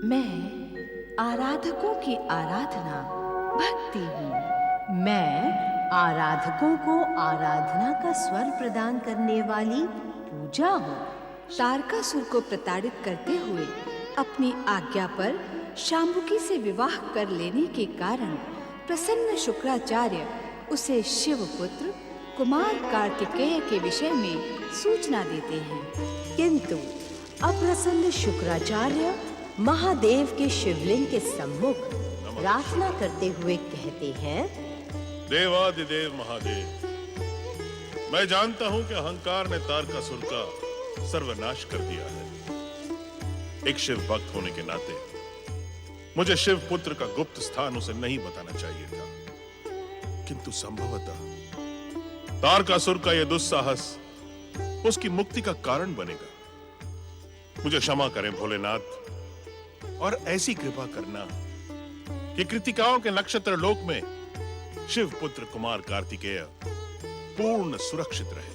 मैं आराधकों की आराधना भक्ति हूँ। मैं आराधकों को आराधना का स्वर प्रदान करने वाली पूजा हूँ। तारकासुर को प्रताड़ित करते हुए अपनी आज्ञा पर शांबुकी से विवाह कर लेने के कारण प्रसन्न शुक्राचार्य उसे शिवपुत्र कुमार कार्तिकेय के विषय में सूचना देते हैं। किंतु अप्रसन्न शुक्राचार्य महादेव के शिवलिंग के सम्मुख प्रार्थना करते हुए कहते हैं, देवादिदेव महादेव, मैं जानता हूं कि अहंकार ने तारकासुर का सर्वनाश कर दिया है। एक शिव भक्त होने के नाते मुझे शिव पुत्र का गुप्त स्थान उसे नहीं बताना चाहिए था, किंतु संभवतः तारकासुर का यह दुस्साहस उसकी मुक्ति का कारण बनेगा। मुझे क्षमा करें भोलेनाथ, और ऐसी कृपा करना कि कृतिकाओं के नक्षत्र लोक में शिव पुत्र कुमार कार्तिकेय पूर्ण सुरक्षित रहे।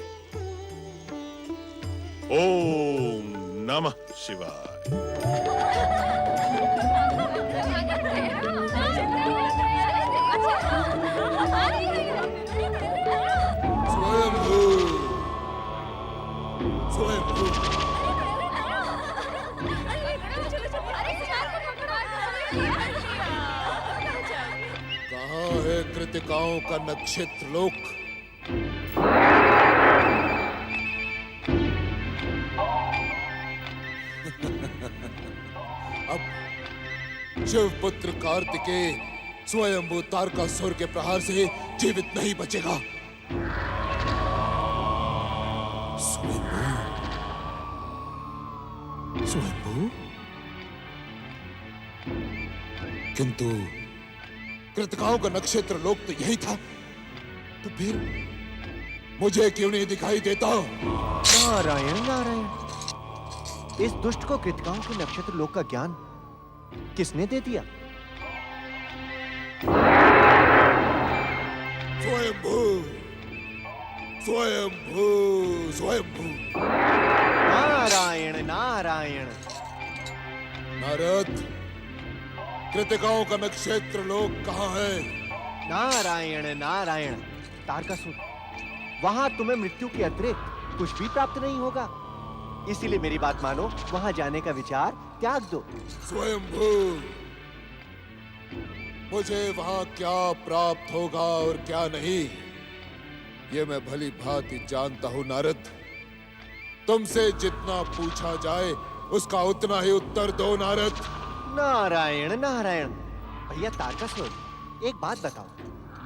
ओम नमः शिवाय। कहाँ है कृतिकाओं का नक्षत्र लोक? अब शिवपुत्र कार्तिकेय स्वयंभू तारकासुर के प्रहार से जीवित नहीं बचेगा। स्वयंभू? किंतु कृतिकाओं का नक्षत्र लोक तो यही था, तो फिर मुझे क्यों नहीं दिखाई देता? नारायण नारायण, इस दुष्ट को कृतिकाओं के नक्षत्र लोक का ज्ञान किसने दे दिया? स्वयंभू, स्वयंभू, स्वयंभू। नारायण नारायण। नारद, कृतिकाओं का नक्षत्र लोक कहाँ है? नारायण नारायण। तारकासुर, वहां तुम्हें मृत्यु के अतिरिक्त कुछ भी प्राप्त नहीं होगा, इसीलिए मेरी बात मानो, वहां जाने का विचार त्याग दो। स्वयंभू, मुझे वहां क्या प्राप्त होगा और क्या नहीं, ये मैं भली भांति जानता हूं नारद। तुमसे जितना पूछा जाए उसका उतना ही उत्तर दो नारद। नारायण नारायण। भैया तारकासुर, एक बात बताओ,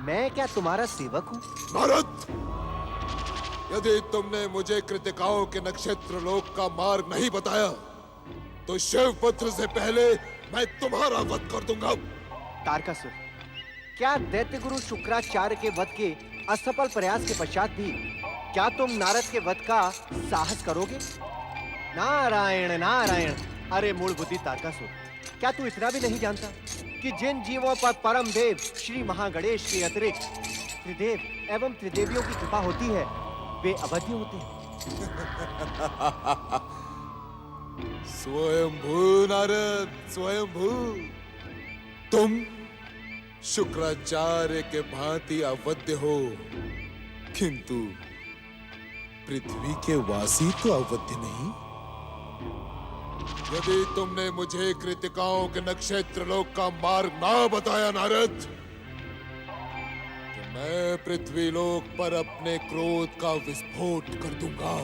मैं क्या तुम्हारा सेवक हूं? नारद, यदि तुमने मुझे कृतिकाओं के नक्षत्र लोक का मार्ग नहीं बताया तो शिवपुत्र से पहले मैं तुम्हारा वध कर दूंगा। तारकासुर, क्या दैत्य गुरु शुक्राचार्य के वध के असफल प्रयास के पश्चात भी क्या तुम नारद के वध का साहस करोगे? नारायण नारायण। अरे मूढ़ बुद्धि तारकासुर, क्या तू इतना भी नहीं जानता कि जिन जीवों पर परम देव श्री महागणेश के अतिरिक्त त्रिदेव एवं त्रिदेवियों की कृपा होती है, वे अवध्य होते हैं। स्वयंभू नारद, स्वयंभू, तुम शुक्राचार्य के भांति अवध्य हो, किंतु पृथ्वी के वासी तो अवध्य नहीं। यदि तुमने मुझे कृतिकाओं के नक्षत्र लोक का मार्ग ना बताया नारद, तो मैं पृथ्वी लोक पर अपने क्रोध का विस्फोट कर दूंगा।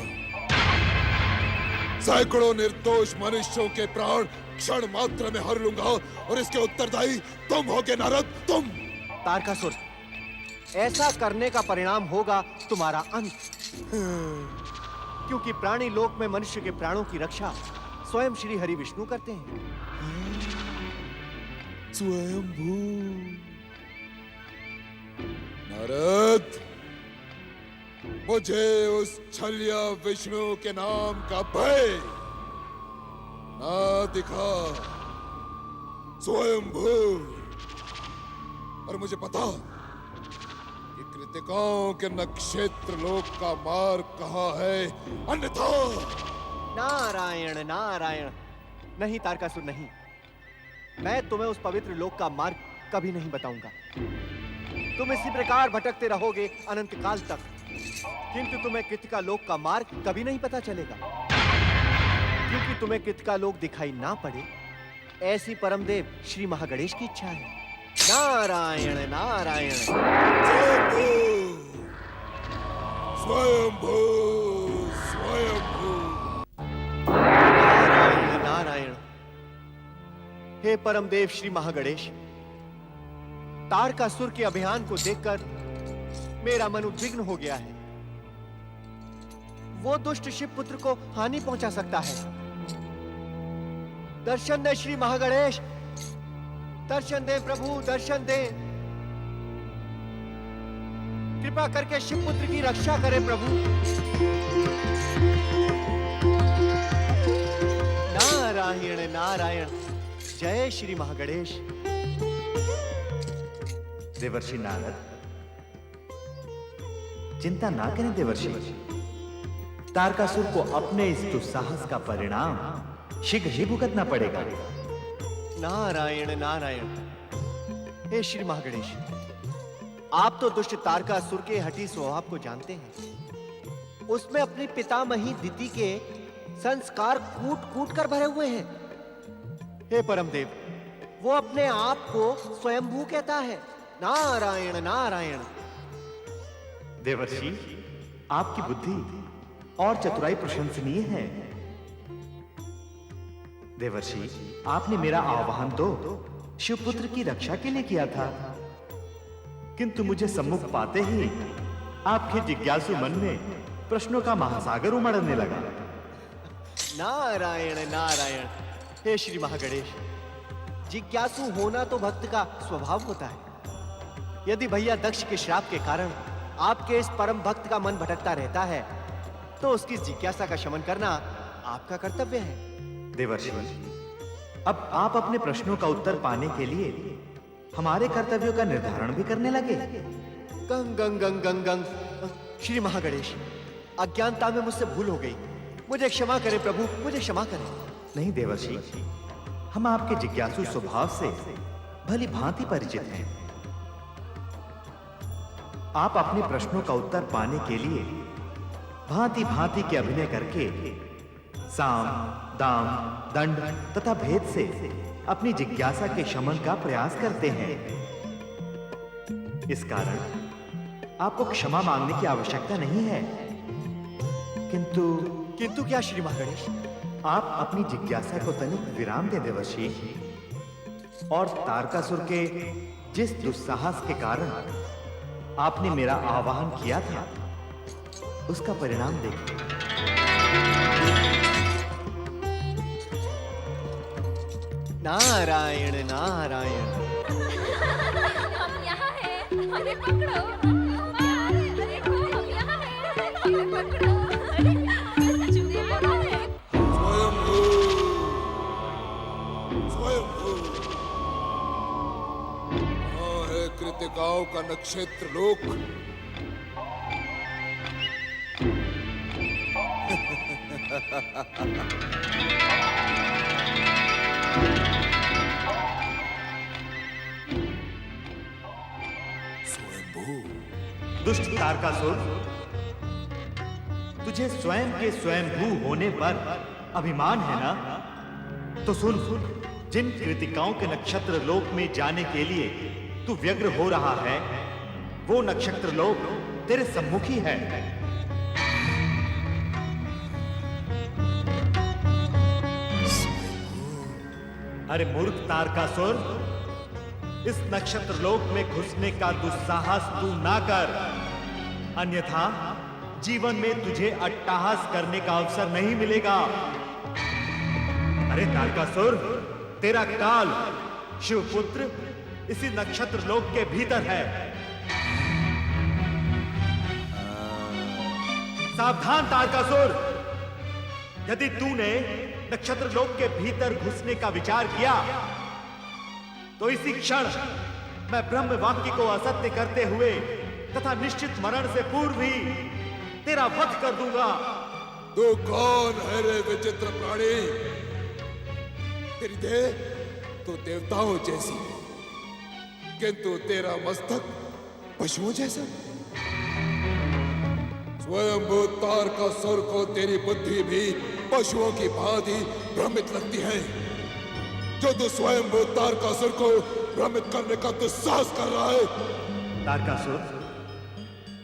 सैकड़ों निर्दोष मनुष्यों के प्राण क्षण मात्र में हर लूंगा, और इसके उत्तरदायी तुम होगे नारद, तुम। तारकासुर, ऐसा करने का परिणाम होगा तुम्हारा अंत, क्योंकि प्राणी लोक में मनुष्य के प्राणों की रक्षा स्वयं श्री हरि विष्णु करते हैं। स्वयंभू नारद, मुझे उस छलिया विष्णु के नाम का भय ना दिखा। स्वयंभू, और मुझे पता कि कृतिकाओं के नक्षत्र लोक का मार्ग कहाँ है, अन्यथा। नारायण नारायण। नहीं तारकासुर नहीं, मैं तुम्हें उस पवित्र लोक का मार्ग कभी नहीं बताऊंगा। तुम इसी प्रकार भटकते रहोगे अनंत काल तक, किंतु तुम्हें कृतिका लोक का मार्ग कभी नहीं पता चलेगा, क्योंकि तुम्हें कृतिका लोक दिखाई ना पड़े, ऐसी परमदेव श्री महागणेश की इच्छा है। नारायण नारायण। स्वयंभू स्वयंभू। नारायण नारायण। हे परमदेव श्री महागणेश, तारकासुर के अभियान को देखकर मेरा मन उद्विग्न हो गया है। वो दुष्ट शिव पुत्र को हानि पहुंचा सकता है। दर्शन दे श्री महागणेश, दर्शन दे प्रभु, दर्शन दे। कृपा करके शिव पुत्र की रक्षा करें प्रभु। नारायण नारायण। जय श्री महागणेश। देवर्षि नारद, चिंता ना करें देवर्षि। तारकासुर को अपने इस दुस्साहस का परिणाम शीघ्र ही भुगतना पड़ेगा। नारायण नारायण। हे श्री महागणेश, आप तो दुष्ट तारकासुर के हठी स्वभाव को जानते हैं। उसमें अपनी पितामही दिति के संस्कार कूट कूट कर भरे हुए हैं। हे परमदेव, वो अपने आप को स्वयंभू कहता है। नारायण नारायण। देवर्षि, आपकी बुद्धि और चतुराई प्रशंसनीय है। देवर्षि, आपने मेरा आह्वान तो शिवपुत्र की रक्षा के लिए किया था, किंतु मुझे सम्मुख पाते ही आपके जिज्ञासु मन में प्रश्नों का महासागर उमड़ने लगा। नारायण नारायण। हे श्री महागणेश, जिज्ञासु होना तो भक्त का स्वभाव होता है। यदि भैया दक्ष के श्राप के कारण आपके इस परम भक्त का मन भटकता रहता है, तो उसकी जिज्ञासा का शमन करना आपका कर्तव्य है। देवर्षि, अब आप अपने प्रश्नों का उत्तर पाने के लिए हमारे कर्तव्यों का निर्धारण भी करने लगे। गंग गंग गंग गंग गंग। श्री महागणेश, अज्ञानता में मुझसे भूल हो गई, मुझे क्षमा करें प्रभु, मुझे क्षमा करें। नहीं देवर्षि, हम आपके जिज्ञासु स्वभाव से भली भांति परिचित हैं। आप अपने प्रश्नों का उत्तर पाने के लिए भांति भांति के अभिनय करके साम, दाम, दंड तथा भेद से अपनी जिज्ञासा के शमन का प्रयास करते हैं। इस कारण आपको क्षमा मांगने की आवश्यकता नहीं है, किंतु क्या श्री महागणेश? आप अपनी जिज्ञासा को तनिक विराम दे देवर्षि, और तारकासुर के जिस दुस्साहस के कारण आपने मेरा आह्वान किया था, उसका परिणाम देखिए। नारायण नारायण। हम यहाँ हैं, हमें पकड़ो। अरे हम यहाँ हैं, हमें पकड़ो। अरे चूहे बना है। स्वयंभू स्वयंभू। हाँ है कृतिकाओं का नक्षत्र लोक। दुष्ट तारकासुर, तुझे स्वयं के स्वयंभू होने पर अभिमान है ना? तो सुन, जिन कृतिकाओं के नक्षत्र लोक में जाने के लिए तू व्यग्र हो रहा है, वो नक्षत्र लोक तेरे सम्मुख ही है। अरे मूर्ख तारकासुर, इस नक्षत्र लोक में घुसने का दुस्साहस तू ना कर, अन्यथा जीवन में तुझे अट्टहास करने का अवसर नहीं मिलेगा। अरे तारकासुर, तेरा काल शिवपुत्र इसी नक्षत्र लोक के भीतर है। सावधान तारकासुर, यदि तूने नक्षत्र लोक के भीतर घुसने का विचार किया तो इसी क्षण मैं ब्रह्म वाक्य को असत्य करते हुए तथा निश्चित मरण से पूर्व ही तेरा वध कर दूंगा। तू कौन है रे विचित्र प्राणी? तेरी देह तो देवताओं जैसी, किंतु तेरा मस्तक पशुओं जैसा। स्वयंभू तारकासुर को तेरी बुद्धि भी पशुओं की भांति भ्रमित लगती है। जो तू स्वयंभू तारकासुर को भ्रमित करने का दुस्साहस कर रहा है। तारकासुर,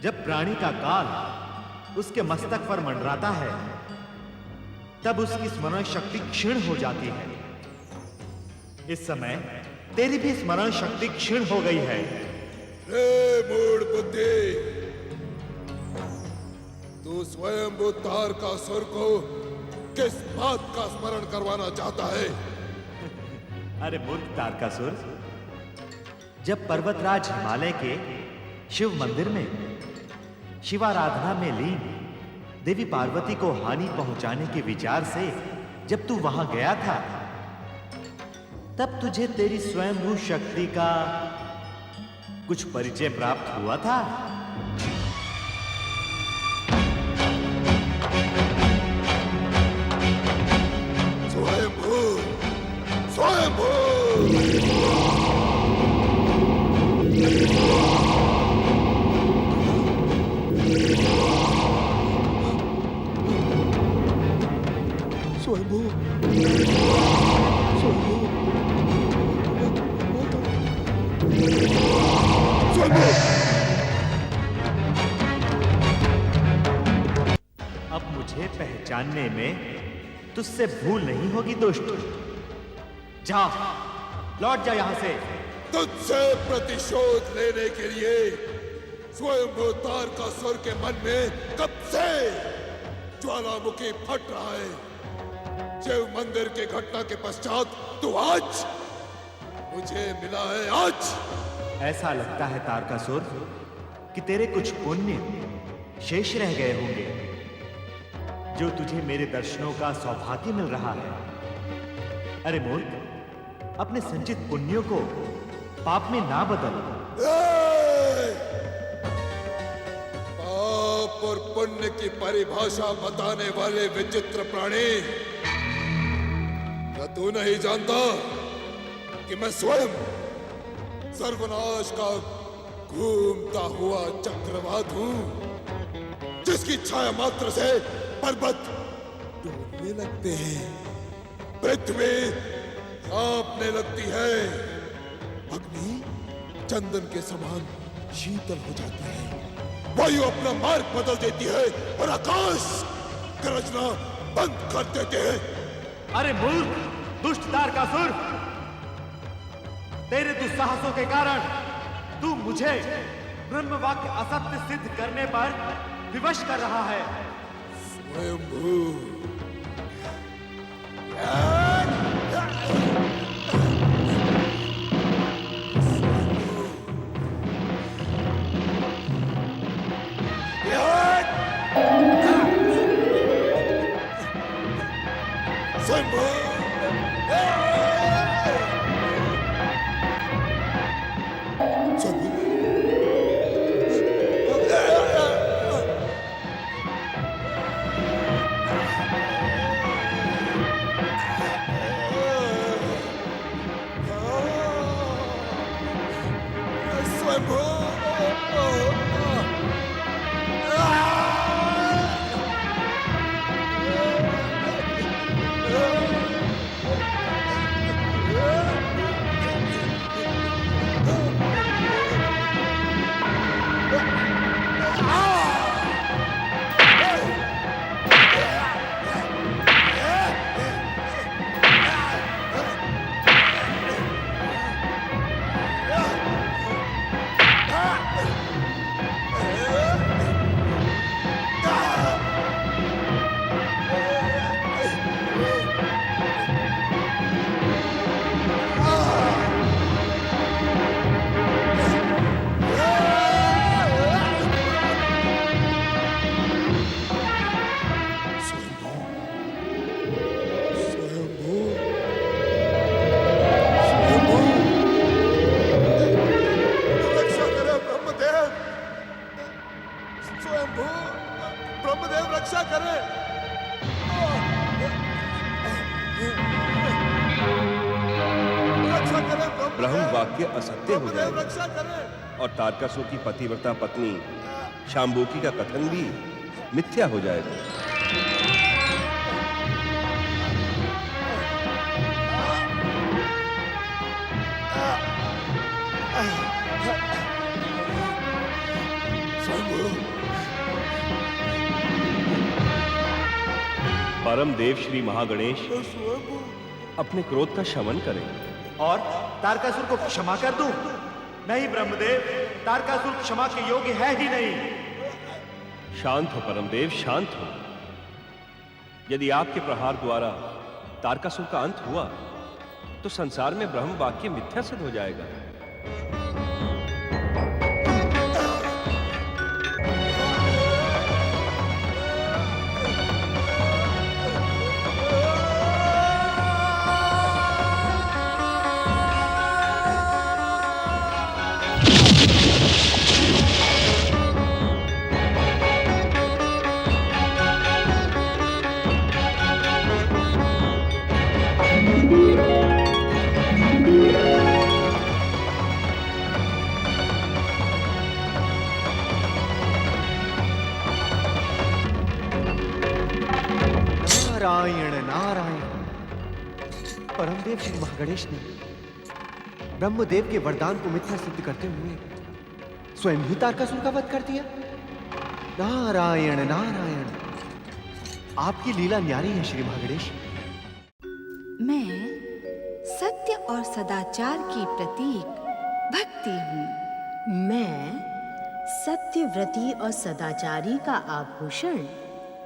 जब प्राणी का काल उसके मस्तक पर मंडराता है, तब उसकी स्मरण शक्ति क्षीण हो जाती है। इस समय तेरी भी स्मरण शक्ति क्षीण हो गई है। रे मूढ़ बुद्धि, तू स्वयंभू तारकासुर को किस बात का स्मरण करवाना चाहता है? अरे मूर्ख तारकासुर, जब पर्वतराज हिमालय के शिव मंदिर में शिवाराधना में लीन देवी पार्वती को हानि पहुंचाने के विचार से जब तू वहां गया था, तब तुझे तेरी स्वयंभू शक्ति का कुछ परिचय प्राप्त हुआ था? स्वयंभू, स्वयंभू। स्वयंभू, स्वयंभू। अब मुझे पहचानने में तुझसे भूल नहीं होगी दुष्ट। जा, लौट जा यहां से। तुझसे प्रतिशोध लेने के लिए स्वयंभू तारकासुर के मन में कब से ज्वालामुखी फट रहा है। शिव मंदिर की घटना के पश्चात तू आज मुझे मिला है। आज ऐसा लगता है तारकासुर कि तेरे कुछ पुण्य शेष रह गए होंगे, जो तुझे मेरे दर्शनों का सौभाग्य मिल रहा है। अरे मूर्ख, अपने संचित पुण्यों को पाप में ना बदल। पाप और पुण्य की परिभाषा बताने वाले विचित्र प्राणी, क्या तू नहीं जानता कि मैं स्वयं सर्वनाश का घूमता हुआ चक्रवात हूं, जिसकी छाया मात्र से पर्वत डूबने लगते हैं, पृथ्वी कांपने लगती है, अग्नि चंदन के समान शीतल हो जाती है, वायु अपना मार्ग बदल देती है और आकाश गरजना बंद कर देते हैं। अरे मूर्ख, दुष्ट तारकासुर, तेरे दुस्साहसों के कारण तू मुझे ब्रह्म वाक्य असत्य सिद्ध करने पर विवश कर रहा है। स्वयंभू, ब्रह्म वाक्य असत्य हो जाएगा और तारकासुर की पतिव्रता पत्नी शांबुकी का कथन भी मिथ्या हो जाएगा। परम देव श्री महागणेश अपने क्रोध का शमन करें। और तारकासुर को क्षमा कर दूं? नहीं ब्रह्मदेव, तारकासुर क्षमा के योग्य है ही नहीं। शांत हो परमदेव, शांत हो। यदि आपके प्रहार द्वारा तारकासुर का अंत हुआ तो संसार में ब्रह्म वाक्य मिथ्या सिद्ध हो जाएगा। नारायण नारायण। परमदेव श्री महागणेश ने ब्रह्मदेव के वरदान को मिथ्या सिद्ध करते हुए स्वयं ही तारकासुर का वध कर दिया। नारायण नारायण, आपकी लीला न्यारी है श्री महागणेश। मैं सत्य और सदाचार की प्रतीक भक्ति हूँ। मैं सत्यव्रती और सदाचारी का आभूषण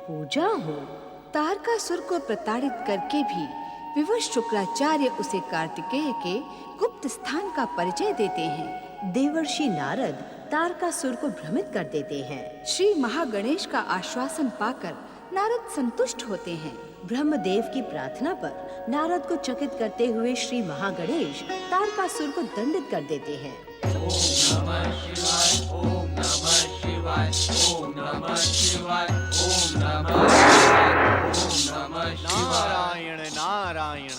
पूजा हूँ। तारकासुर को प्रताड़ित करके भी विवश शुक्राचार्य उसे कार्तिकेय के गुप्त स्थान का परिचय देते हैं। देवर्षि नारद तारकासुर को भ्रमित कर देते हैं। श्री महागणेश का आश्वासन पाकर नारद संतुष्ट होते हैं। ब्रह्मदेव की प्रार्थना पर नारद को चकित करते हुए श्री महागणेश तारकासुर को दंडित कर देते हैं। नारायण नारायण।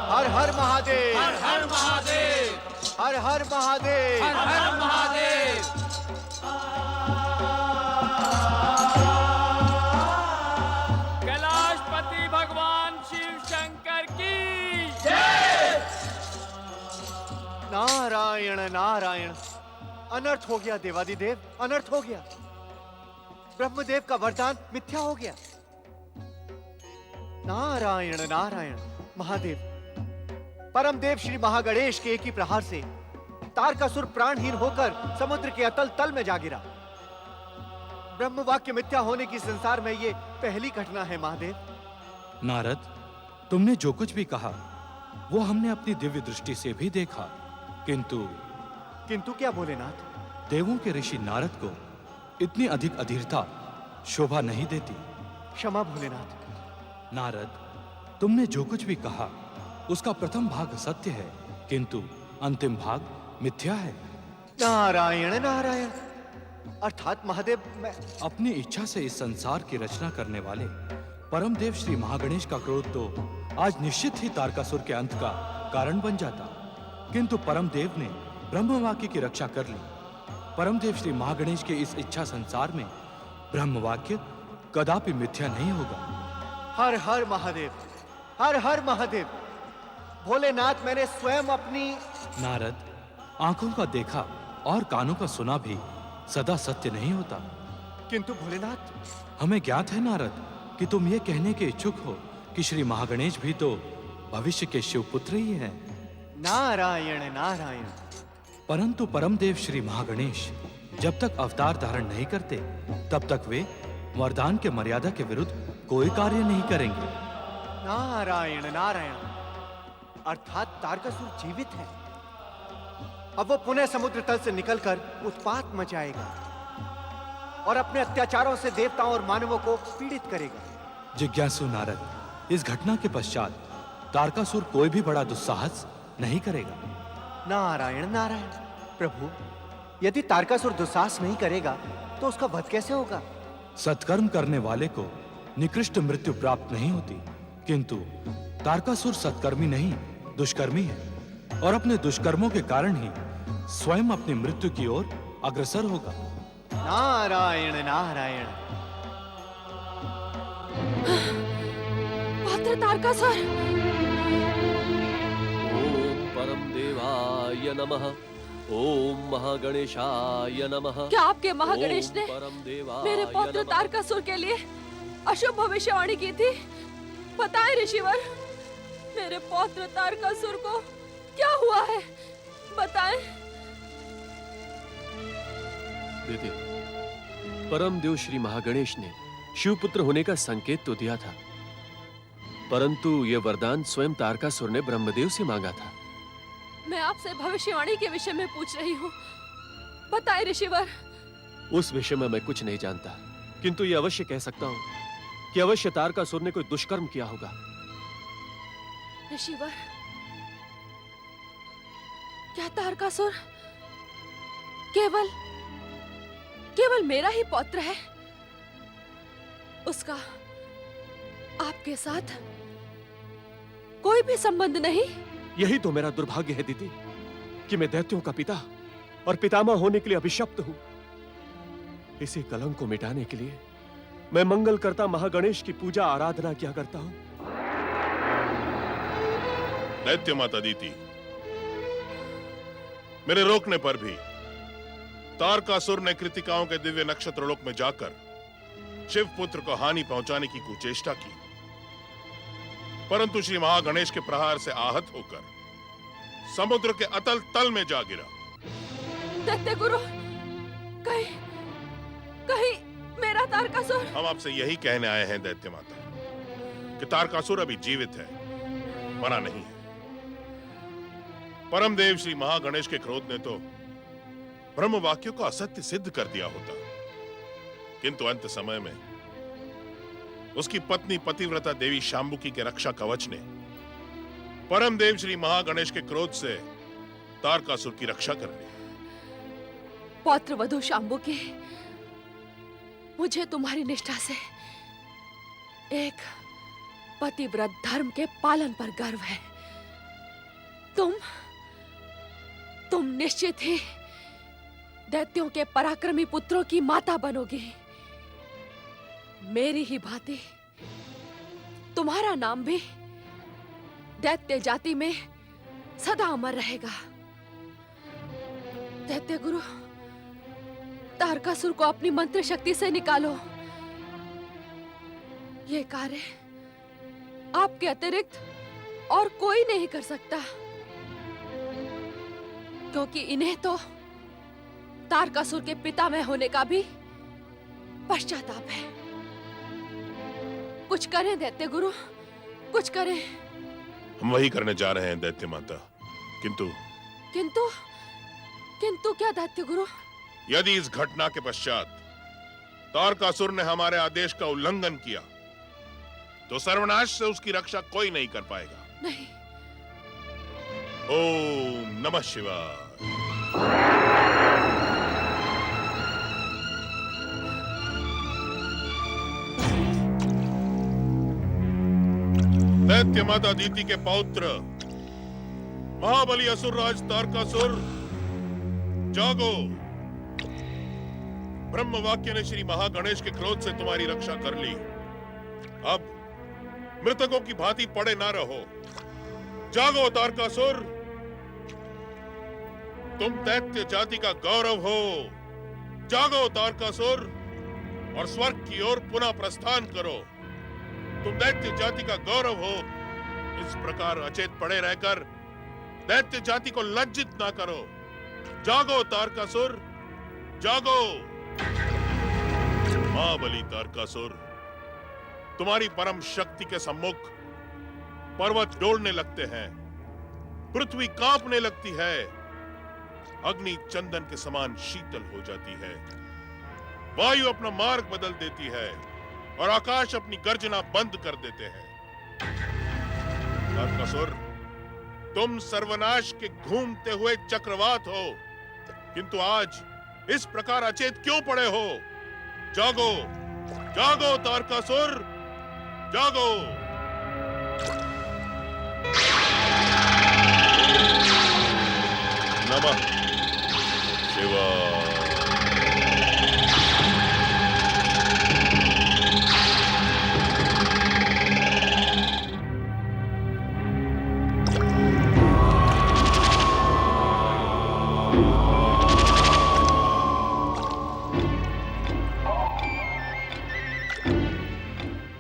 हर हर महादेव, हर हर महादेव, हर हर महादेव, हर हर महादेव। कैलाशपति भगवान शिव शंकर की जय। नारायण नारायण। अनर्थ हो गया देवादिदेव, अनर्थ हो गया। ब्रह्मदेव का वरदान मिथ्या हो गया। नारायण नारायण। महादेव, परमदेव श्री महागणेश के एक ही प्रहार से तारकासुर प्राणहीन होकर समुद्र के अतल तल में जा गिरा। ब्रह्म वाक्य मिथ्या होने की संसार में ये पहली घटना है महादेव। नारद, तुमने जो कुछ भी कहा वो हमने अपनी दिव्य दृष्टि से भी देखा, किंतु क्या भोलेनाथ? देवों के ऋषि नारद को इतनी अधिक अधीरता शोभा नहीं देती। क्षमा भोलेनाथ। नारद, तुमने जो कुछ भी कहा उसका प्रथम भाग सत्य है, किंतु अंतिम भाग मिथ्या है। नारायण नारायण। अर्थात महादेव, मैं अपनी इच्छा से इस संसार की रचना करने वाले परमदेव श्री महागणेश का क्रोध तो आज निश्चित ही तारकासुर के अंत का कारण बन जाता, किंतु परमदेव ने ब्रह्मवाक्य की रक्षा कर ली। परमदेव श्री महागणेश के इस इच्छा संसार में ब्रह्मवाक्य कदापि मिथ्या नहीं होगा। हर हर महादेव, हर हर महादेव। भोलेनाथ, मैंने स्वयं अपनी नारद, आंखों का देखा और कानों का सुना भी सदा सत्य नहीं होता। किंतु भोलेनाथ, हमें ज्ञात है नारद कि तुम ये कहने के इच्छुक हो कि श्री महागणेश भी तो भविष्य के शिवपुत्र ही हैं। नारायण नारायण। परंतु परमदेव श्री महागणेश जब तक अवतार धारण नहीं करते तब तक वे वरदान के मर्यादा के विरुद्ध कोई कार्य नहीं करेंगे। नारायण नारायण। अर्थात तारकासुर जीवित है। अब वो पुनः समुद्र तल से निकलकर उत्पात मचाएगा और अपने अत्याचारों से देवताओं और मानवों को पीड़ित करेगा। जिज्ञासु नारद, इस घटना के पश्चात तारकासुर कोई भी बड़ा दुस्साहस नहीं करेगा। नारायण नारायण। प्रभु, यदि तारकासुर दुस्साहस नहीं करेगा तो उसका वध कैसे होगा? सत्कर्म करने वाले को निकृष्ट मृत्यु प्राप्त नहीं होती, किंतु तारकासुर सत्कर्मी नहीं, दुष्कर्मी है और अपने दुष्कर्मों के कारण ही स्वयं अपनी मृत्यु की ओर अग्रसर होगा। नारायण नारायण। पौत्र तारकासुर। ओम परम देवाय नमः। ओम महागणेशाय नमः। क्या आपके महागणेश ने परम देवाय मेरे पौत्र नमः। तारकासुर के लिए अशुभ भविष्यवाणी की थी? बताएं ऋषिवर, मेरे पौत्र तारकासुर को क्या हुआ है? बताएं। दीदी, परम देव श्री महागणेश ने शिवपुत्र होने का संकेत तो दिया था, परंतु यह वरदान स्वयं तारकासुर ने ब्रह्मदेव से मांगा था। मैं आपसे भविष्यवाणी के विषय में पूछ रही हूँ, बताएं ऋषिवर। उस विषय में मैं कुछ नहीं जानता, किंतु यह अवश्य कह सकता हूँ कि अवश्य तारकासुर ने कोई दुष्कर्म किया होगा। ऋषिवर, क्या तारकासुर केवल मेरा ही पौत्र है? उसका आपके साथ कोई भी संबंध नहीं? यही तो मेरा दुर्भाग्य है दीदी, कि मैं दैत्यों का पिता और पितामह होने के लिए अभिशप्त हूं। इसी कलंक को मिटाने के लिए मैं मंगल करता महागणेश की पूजा आराधना किया करता हूं। दैत्य माता अदिति, मेरे रोकने पर भी तारकासुर ने कृतिकाओं के दिव्य नक्षत्र लोक में जाकर शिव पुत्र को हानि पहुंचाने की कुचेष्टा की, परंतु श्री महागणेश के प्रहार से आहत होकर समुद्र के अतल तल में जा गिरा। दैत्य गुरु, कहीं मेरा तारकासुर। हम आपसे यही कहने आए हैं दैत्य माता कि तारकासुर अभी जीवित है, मरा नहीं है। परम देव श्री महागणेश के क्रोध ने तो ब्रह्म वाक्यों को असत्य सिद्ध कर दिया होता, किंतु अंत समय में उसकी पत्नी पतिव्रता देवी शांबुकी के रक्षा कवच ने परम देव श्री महागणेश के क्रोध से तारकासुर की रक्षा कर ली। पौत्र वधु शांबुकी, मुझे तुम्हारी निष्ठा से एक पतिव्रत धर्म के पालन पर गर्व है। तुम निश्चित ही दैत्यों के पराक्रमी पुत्रों की माता बनोगी। मेरी ही भांति तुम्हारा नाम भी दैत्य जाति में सदा अमर रहेगा। दैत्य गुरु, तारकासुर को अपनी मंत्र शक्ति से निकालो। ये कार्य आपके अतिरिक्त और कोई नहीं कर सकता, क्योंकि इन्हें तो तारकासुर के पिता में होने का भी पश्चाताप है। कुछ करें दैत्य गुरु, कुछ करें। हम वही करने जा रहे हैं दैत्य माता, किंतु क्या दैत्य गुरु? यदि इस घटना के पश्चात तारकासुर ने हमारे आदेश का उल्लंघन किया तो सर्वनाश से उसकी रक्षा कोई नहीं कर पाएगा। नहीं। ओम नमः शिवाय। दैत्य माता अदिति के पौत्र महाबली असुरराज तारकासुर, जागो। ब्रह्म वाक्य ने श्री महागणेश के क्रोध से तुम्हारी रक्षा कर ली। अब मृतकों की भांति पड़े ना रहो। जागो तारकासुर, तुम दैत्य जाति का गौरव हो। जागो तारकासुर और स्वर्ग की ओर पुनः प्रस्थान करो। तुम दैत्य जाति का गौरव हो। इस प्रकार अचेत पड़े रहकर दैत्य जाति को लज्जित ना करो। जागो तारकासुर, जागो। महाबली तारकासुर, तुम्हारी परम शक्ति के सम्मुख पर्वत डोलने लगते हैं, पृथ्वी कांपने लगती है, अग्नि चंदन के समान शीतल हो जाती है, वायु अपना मार्ग बदल देती है और आकाश अपनी गर्जना बंद कर देते हैं। तारकासुर, तुम सर्वनाश के घूमते हुए चक्रवात हो, किंतु आज इस प्रकार अचेत क्यों पड़े हो? जागो, जागो तारकासुर, जागो। नमः शिवाय।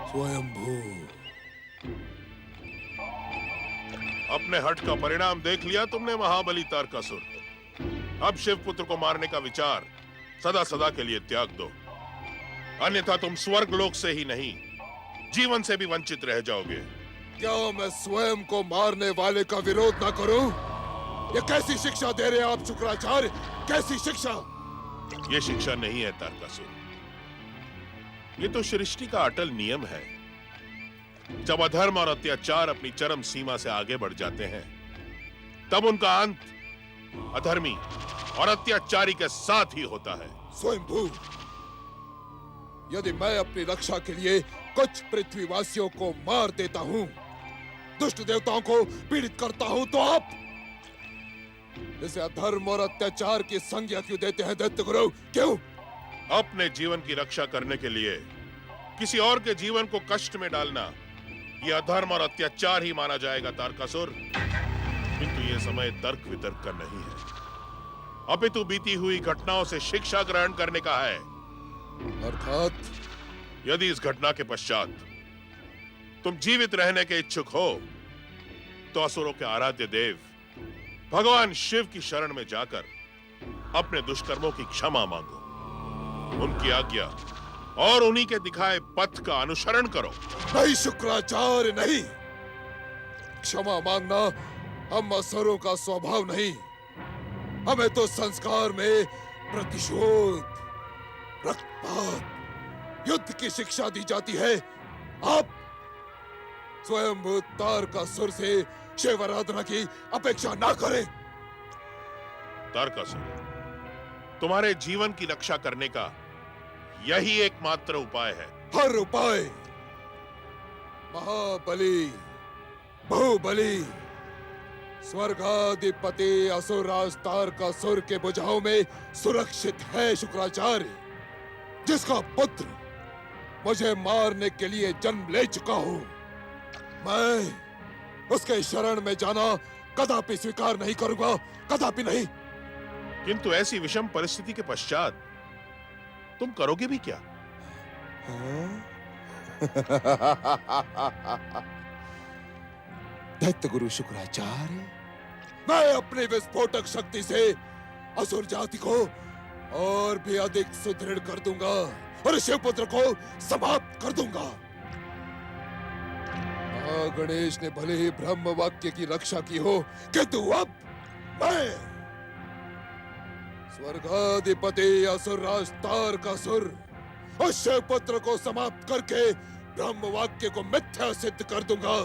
स्वयंभू, अपने हट का परिणाम देख लिया तुमने महाबली तारकासुर। अब शिवपुत्र को मारने का विचार सदा सदा के लिए त्याग दो, अन्यथा तुम स्वर्ग लोक से ही नहीं जीवन से भी वंचित रह जाओगे। क्या मैं स्वयं को मारने वाले का विरोध ना करूं? ये कैसी शिक्षा दे रहे हैं आप शुक्राचार्य? कैसी शिक्षा? ये शिक्षा नहीं है तारकासुर, ये तो सृष्टि का अटल नियम है। जब अधर्म और अत्याचार अपनी चरम सीमा से आगे बढ़ जाते हैं, तब उनका अंत अधर्मी और अत्याचारी के साथ ही होता है। स्वयंभू, यदि मैं अपनी रक्षा के लिए कुछ पृथ्वीवासियों को मार देता हूं, दुष्ट देवताओं को पीड़ित करता हूं, तो आप इसे अधर्म और अत्याचार की संज्ञा क्यों देते हैं दैत्य गुरु? क्यों? अपने जीवन की रक्षा करने के लिए किसी और के जीवन को कष्ट में डालना यह अधर्म और अत्याचार ही माना जाएगा तारकासुर। किंतु यह समय तर्क वितर्क का नहीं है, अपितु बीती हुई घटनाओं से शिक्षा ग्रहण करने का है। अर्थात यदि इस घटना के पश्चात तुम जीवित रहने के इच्छुक हो, तो असुरों के आराध्य देव भगवान शिव की शरण में जाकर अपने दुष्कर्मों की क्षमा मांगो, उनकी आज्ञा और उन्हीं के दिखाए पथ का अनुसरण करो। नहीं शुक्राचार्य, नहीं। क्षमा मांगना हम असुरों का स्वभाव नहीं। हमें तो संस्कार में प्रतिशोध, रक्तपात, युद्ध की शिक्षा दी जाती है। आप स्वयं तारकासुर से शिव आराधना की अपेक्षा ना करें। तारकासुर, तुम्हारे जीवन की रक्षा करने का यही एकमात्र उपाय है। हर उपाय महाबली, बहुबली, स्वर्गाधिपति असुरराज तारकासुर के भुजाओं में सुरक्षित है शुक्राचार्य, जिसका पुत्र मुझे मारने के लिए जन्म ले चुका हूं। मैं उसके शरण में जाना कदापि स्वीकार नहीं करूंगा, कदापि नहीं। किंतु ऐसी विषम परिस्थिति के पश्चात तुम करोगे भी क्या? दैत्य गुरु शुक्राचार्य, मैं अपनी विस्फोटक शक्ति से असुर जाति को और भी अधिक सुदृढ़ कर दूंगा और शिवपुत्र को समाप्त कर दूंगा। गणेश ने भले ही ब्रह्म वाक्य की रक्षा की हो, किंतु अब मैं स्वर्गाधिपति असुरराज तारकासुर उस शिवपुत्र को समाप्त करके ब्रह्म वाक्य को मिथ्या सिद्ध कर दूंगा।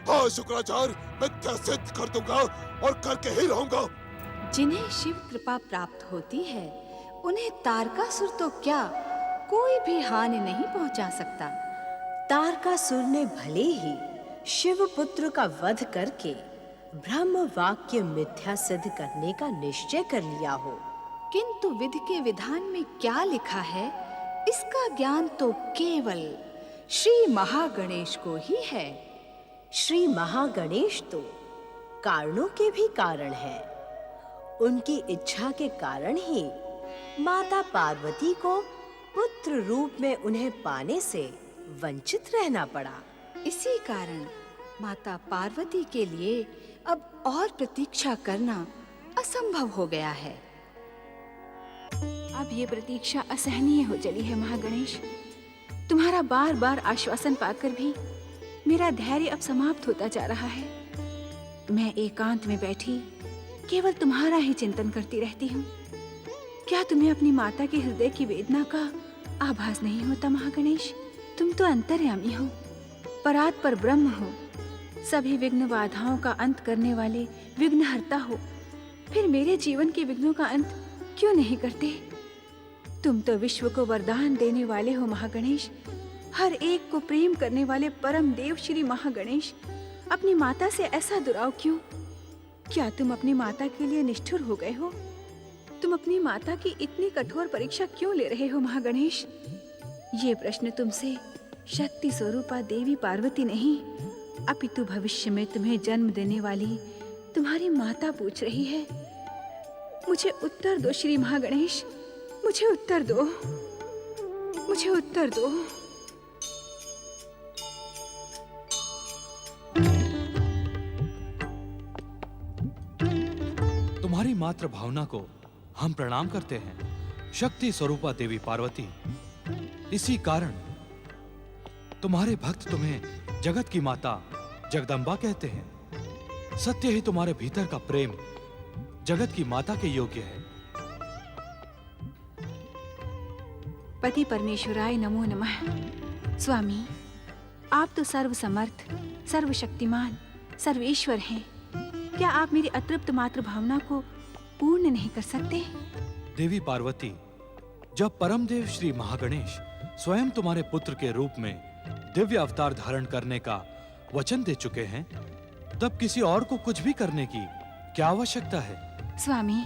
हाँ शुक्राचार्य, मिथ्या सिद्ध कर दूंगा और करके ही रहूंगा। जिन्हें शिव कृपा प्राप्त होती है, उन्हें तारकासुर तो क्या कोई भी हानि नहीं पहुंचा सकता। तारकासुर ने भले ही शिवपुत्र का वध करके ब्रह्म वाक्य मिथ्या सिद्ध करने का निश्चय कर लिया हो, किंतु विधि के विधान में क्या लिखा है, इसका ज्ञान तो केवल श्री महागणेश को ही है। श्री महागणेश तो कारणों के भी कारण है। उनकी इच्छा के कारण ही माता पार्वती को पुत्र रूप में उन्हें पाने से वंचित रहना पड़ा। इसी कारण माता पार्वती के लिए अब और प्रतीक्षा करना असंभव हो गया है। अब ये प्रतीक्षा असहनीय हो चली है महागणेश। तुम्हारा बार बार आश्वासन पाकर भी मेरा धैर्य अब समाप्त होता जा रहा है। मैं एकांत में बैठी केवल तुम्हारा ही चिंतन करती रहती हूँ। क्या तुम्हें अपनी माता के हृदय की वेदना का आभास नहीं होता महागणेश? तुम तो अंतर्यामी हो, परात पर ब्रह्म हो, सभी विघ्न बाधाओं का अंत करने वाले विघ्नहर्ता हो। फिर मेरे जीवन के विघ्नों का अंत क्यों नहीं करते? तुम तो विश्व को वरदान देने वाले हो महागणेश। हर एक को प्रेम करने वाले परम देव श्री महागणेश अपनी माता से ऐसा दुराव क्यों? क्या तुम अपनी माता के लिए निष्ठुर हो गए हो? तुम अपनी माता की इतनी कठोर परीक्षा क्यों ले रहे हो महागणेश? ये प्रश्न तुमसे शक्ति स्वरूपा देवी पार्वती नहीं, अपितु भविष्य में तुम्हें जन्म देने वाली तुम्हारी माता पूछ रही है। मुझे उत्तर दो श्री महागणेश, मुझे उत्तर दो, मुझे उत्तर दो। तुम्हारी मातृ भावना को हम प्रणाम करते हैं, शक्ति स्वरूपा देवी पार्वती। इसी कारण तुम्हारे भक्त तुम्हें जगत की माता जगदम्बा कहते हैं। सत्य ही तुम्हारे भीतर का प्रेम जगत की माता के योग्य है। पति परमेश्वराय नमो नमः। स्वामी, आप तो सर्वसमर्थ, सर्वशक्तिमान, सर्वेश्वर हैं। क्या आप मेरी अतृप्त मातृ भावना को पूर्ण नहीं कर सकते? देवी पार्वती, जब परमदेव श्री महागणेश स्वयं तुम्हारे पुत्र के रूप में दिव्य अवतार धारण करने का वचन दे चुके हैं, तब किसी और को कुछ भी करने की क्या आवश्यकता है? स्वामी,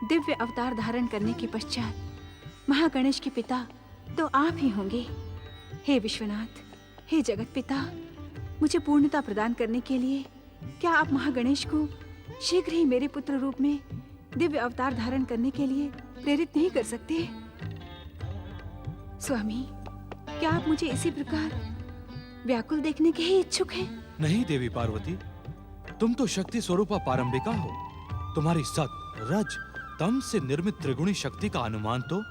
दिव्य अवतार धारण करने के पश्चात महागणेश के पिता तो आप ही होंगे। हे विश्वनाथ, हे जगत पिता, मुझे पूर्णता प्रदान करने के लिए क्या आप महागणेश को शीघ्र ही मेरे पुत्र रूप में दिव्य अवतार धारण करने के लिए प्रेरित नहीं कर सकते? स्वामी, क्या आप मुझे इसी प्रकार व्याकुल देखने के ही इच्छुक हैं? नहीं देवी पार्वती, तुम तो शक्ति स्वरूपा पारंबिका हो। तुम्हारी सत, रज, तम से निर्मित त्रिगुणी शक्ति का अनुमान तो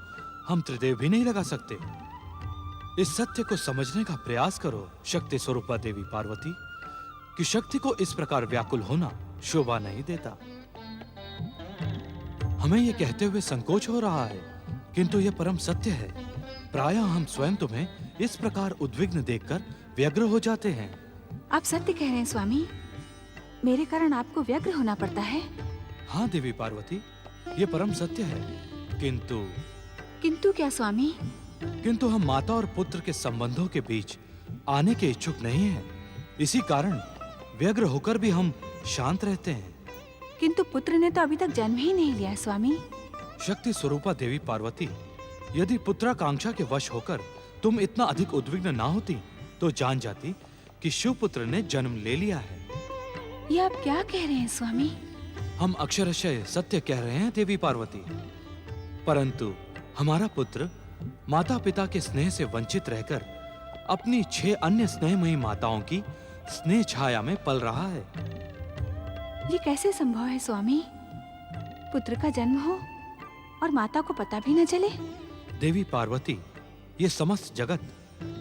हम त्रिदेव भी नहीं लगा सकते। इस सत्य को समझने का प्रयास करो शक्ति स्वरूपा देवी पार्वती, कि शक्ति को इस प्रकार व्याकुल होना शोभा नहीं देता। हमें यह कहते हुए संकोच हो रहा है, किंतु यह परम सत्य है। प्रायः हम स्वयं तुम्हें इस प्रकार उद्विग्न देखकर व्यग्र हो जाते हैं। आप सत्य कह रहे हैं स्वामी, मेरे कारण आपको व्यग्र होना पड़ता है। हाँ देवी पार्वती, ये परम सत्य है, किंतु किंतु क्या स्वामी? किंतु हम माता और पुत्र के संबंधों के बीच आने के इच्छुक नहीं हैं। इसी कारण व्यग्र होकर भी हम शांत रहते हैं। किंतु पुत्र ने तो अभी तक जन्म ही नहीं लिया है स्वामी। शक्ति स्वरूपा देवी पार्वती, यदि पुत्राकांक्षा के वश होकर तुम इतना अधिक उद्विग्न ना होती तो जान जाती कि शिवपुत्र ने जन्म ले लिया है। ये आप क्या कह रहे हैं स्वामी? हम अक्षरशः सत्य कह रहे हैं देवी पार्वती, परंतु हमारा पुत्र माता पिता के स्नेह से वंचित रहकर अपनी 6 अन्य स्नेहमयी माताओं की स्नेह छाया में पल रहा है। ये कैसे संभव है स्वामी? पुत्र का जन्म हो और माता को पता भी न चले? देवी पार्वती, ये समस्त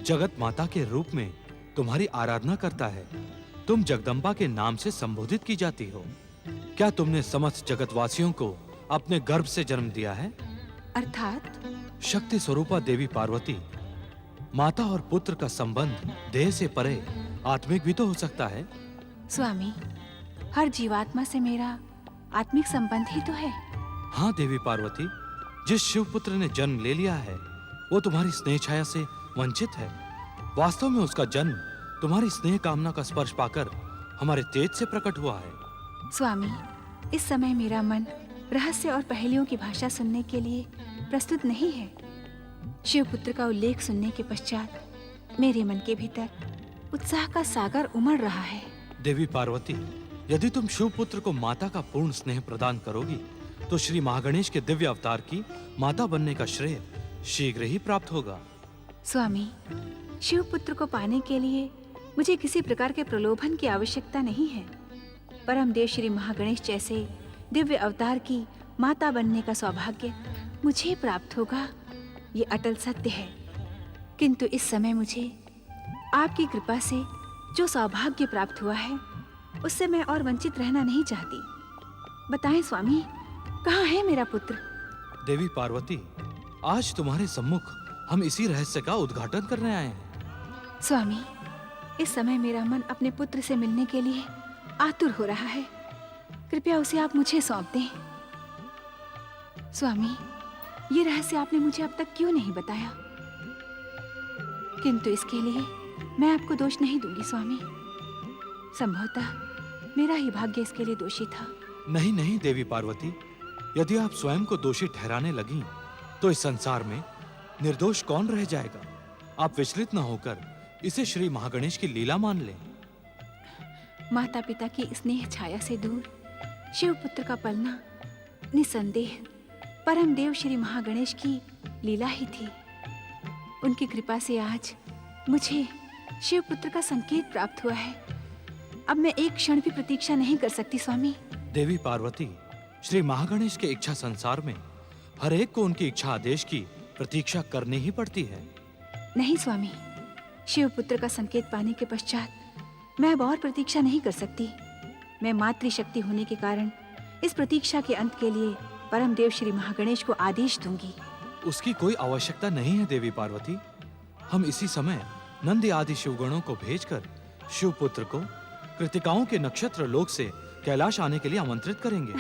जगत माता के रूप में तुम्हारी आराधना करता है। तुम जगदम्बा के नाम से संबोधित की जाती हो। क्या तुमने समस्त जगतवासियों को अपने गर्भ से जन्म दिया है? अर्थात? शक्ति स्वरूपा देवी पार्वती, माता और पुत्र का संबंध देह से परे आत्मिक भी तो हो सकता है। स्वामी, हर जीवात्मा से मेरा आत्मिक संबंध ही तो है। हाँ देवी पार्वती, जिस शिवपुत्र ने जन्म ले लिया है वो तुम्हारी स्नेह छाया से वंचित है। वास्तव में उसका जन्म तुम्हारी स्नेह कामना का स्पर्श पाकर हमारे तेज से प्रकट हुआ है। स्वामी, इस समय मेरा मन रहस्य और पहेलियों की भाषा सुनने के लिए प्रस्तुत नहीं है। शिवपुत्र का उल्लेख सुनने के पश्चात मेरे मन के भीतर उत्साह का सागर उमड़ रहा है। देवी पार्वती, यदि तुम शिवपुत्र को माता का पूर्ण स्नेह प्रदान करोगी तो श्री महागणेश के दिव्य अवतार की माता बनने का श्रेय शीघ्र ही प्राप्त होगा। स्वामी, शिवपुत्र को पाने के लिए मुझे किसी प्रकार के प्रलोभन की आवश्यकता नहीं है। परमदेव श्री महागणेश जैसे दिव्य अवतार की माता बनने का सौभाग्य मुझे प्राप्त होगा, ये अटल सत्य है। किंतु इस समय मुझे आपकी कृपा से जो सौभाग्य प्राप्त हुआ है उससे मैं और वंचित रहना नहीं चाहती। बताएं स्वामी, कहाँ है मेरा पुत्र? देवी पार्वती, आज तुम्हारे सम्मुख हम इसी रहस्य का उद्घाटन करने आए हैं। स्वामी, इस समय मेरा मन अपने पुत्र से मिलने के लिए आतुर हो रहा है। कृपया उसे आप मुझे सौंप दें। स्वामी, ये रहस्य आपने मुझे अब तक क्यों नहीं बताया? किंतु इसके लिए मैं आपको दोष नहीं दूंगी स्वामी। संभवतः मेरा ही भाग्य इसके लिए दोषी था। नहीं नहीं देवी पार्वती, यदि आप स्वयं को दोषी ठहराने लगी तो इस संसार में निर्दोष कौन रह जाएगा। आप विचलित न होकर इसे श्री महागणेश की लीला मान लें। माता पिता की स्नेह छाया से दूर शिवपुत्र का पलना निसंदेह परम देव श्री महागणेश की लीला ही थी। उनकी कृपा से आज मुझे शिवपुत्र का संकेत प्राप्त हुआ है। अब मैं एक क्षण भी प्रतीक्षा नहीं कर सकती स्वामी। देवी पार्वती, श्री महागणेश के इच्छा संसार में हर एक को उनकी इच्छा आदेश की प्रतीक्षा करनी ही पड़ती है। नहीं स्वामी, शिवपुत्र का संकेत पाने के पश्चात मैं अब और प्रतीक्षा नहीं कर सकती। मैं मातृशक्ति होने के कारण इस प्रतीक्षा के अंत के लिए परम देव श्री महागणेश को आदेश दूंगी। उसकी कोई आवश्यकता नहीं है देवी पार्वती। हम इसी समय नंदी आदि शिवगणों को भेजकर शिवपुत्र को कृतिकाओं के नक्षत्र लोक से कैलाश आने के लिए आमंत्रित करेंगे।